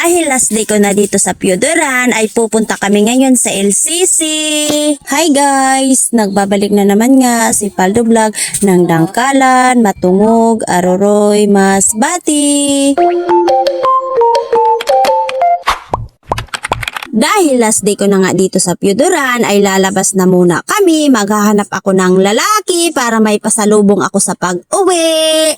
Dahil last day ko na dito sa Piodoran ay pupunta kami ngayon sa LCC. Hi guys! Nagbabalik na naman nga si Paldo Vlog ng Dangkalan, Matungog, Aroroy, Masbati. Dahil last day ko na nga dito sa Piodoran ay lalabas na muna kami. Maghahanap ako ng lalaki para may pasalubong ako sa pag-uwi.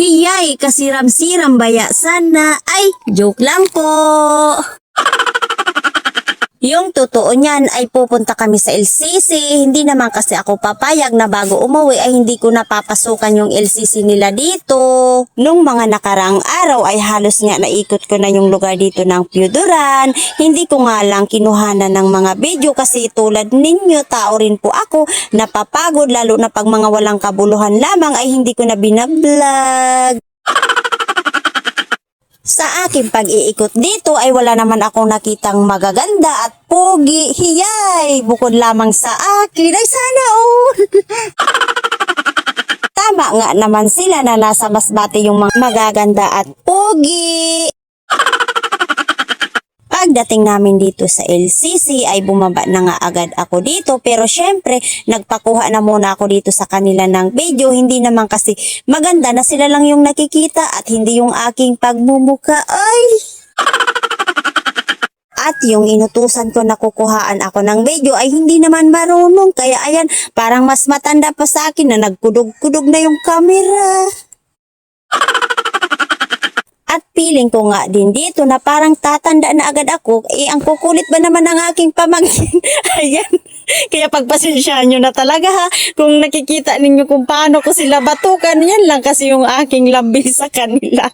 Hiyay, kasiram-siram baya sana. Ay, joke lang po. Yung totoo niyan ay pupunta kami sa LCC. Hindi naman kasi ako papayag na bago umuwi ay hindi ko napapasukan yung LCC nila dito. Nung mga nakarang araw ay halos nga naikot ko na yung lugar dito ng Piodoran. Hindi ko nga lang kinuhanan ng mga video kasi tulad ninyo, tao rin po ako, napapagod lalo na pag mga walang kabuluhan lamang ay hindi ko na binablog. Sa aking pag-iikot dito ay wala naman akong nakitang magaganda at pogi. Hiyay! Bukod lamang sa akin ay sana all. Tama nga naman sila na nasa Masbate yung mga magaganda at pogi. Pagdating namin dito sa LCC ay bumaba na nga agad ako dito, pero syempre nagpakuha na muna ako dito sa kanila ng video. Hindi naman kasi maganda na sila lang yung nakikita at hindi yung aking pagmumuka. Ay! At yung inutusan ko na kukuhaan ako ng video ay hindi naman marunong, kaya ayan, parang mas matanda pa sa akin na nagkudog-kudog na yung camera. At feeling ko nga din dito na parang tatanda na agad ako. Ang kukulit ba naman ang aking pamangkin? Ayan. Kaya pagpasensyahan nyo na talaga ha. Kung nakikita ninyo kung paano ko sila batukan, yan lang kasi yung aking lambing sa kanila.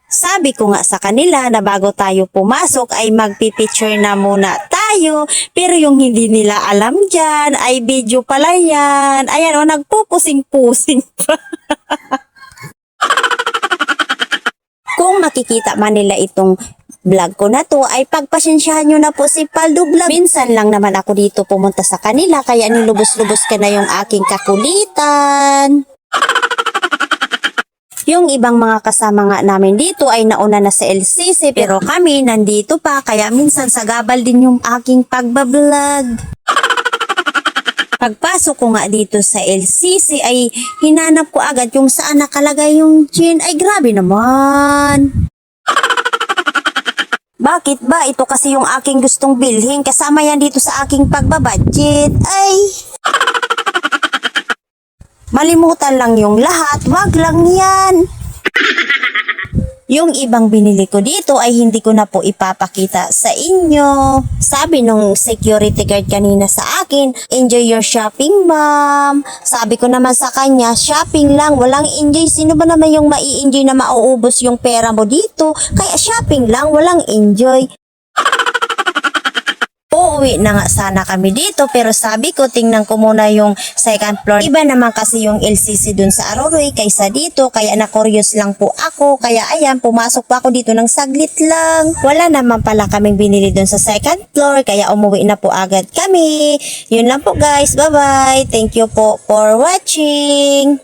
Sabi ko nga sa kanila na bago tayo pumasok ay magpipicture na muna tayo. Pero yung hindi nila alam dyan ay video pala yan. Ayan o, nagpupusing-pusing pa. Kung makikita man nila itong vlog ko na to ay pagpasensyahan nyo na po si Paldo Vlog. Minsan lang naman ako dito pumunta sa kanila kaya nilubos-lubos ka na yung aking kakulitan. Yung ibang mga kasama nga namin dito ay nauna na sa LCC pero kami nandito pa kaya minsan sagabal din yung aking pagbablog. Pagpasok ko nga dito sa LCC ay hinanap ko agad yung saan nakalagay yung gin. Ay grabe naman. Bakit ba? Ito kasi yung aking gustong bilhin. Kasama yan dito sa aking pagbabudget. Ay! Malimutan lang yung lahat. Wag lang yan. Yung ibang binili ko dito ay hindi ko na po ipapakita sa inyo. Sabi nung security guard kanina sa akin, enjoy your shopping ma'am. Sabi ko naman sa kanya, shopping lang, walang enjoy. Sino ba naman yung mai-enjoy na mauubos yung pera mo dito? Kaya shopping lang, walang enjoy. Uuwi na nga sana kami dito pero sabi ko tingnan ko muna yung second floor. Iba naman kasi yung LCC dun sa Aroroy kaysa dito kaya na-curious lang po ako. Kaya ayan, pumasok pa ako dito ng saglit lang. Wala naman pala kaming binili dun sa second floor kaya umuwi na po agad kami. Yun lang po guys. Bye bye. Thank you po for watching.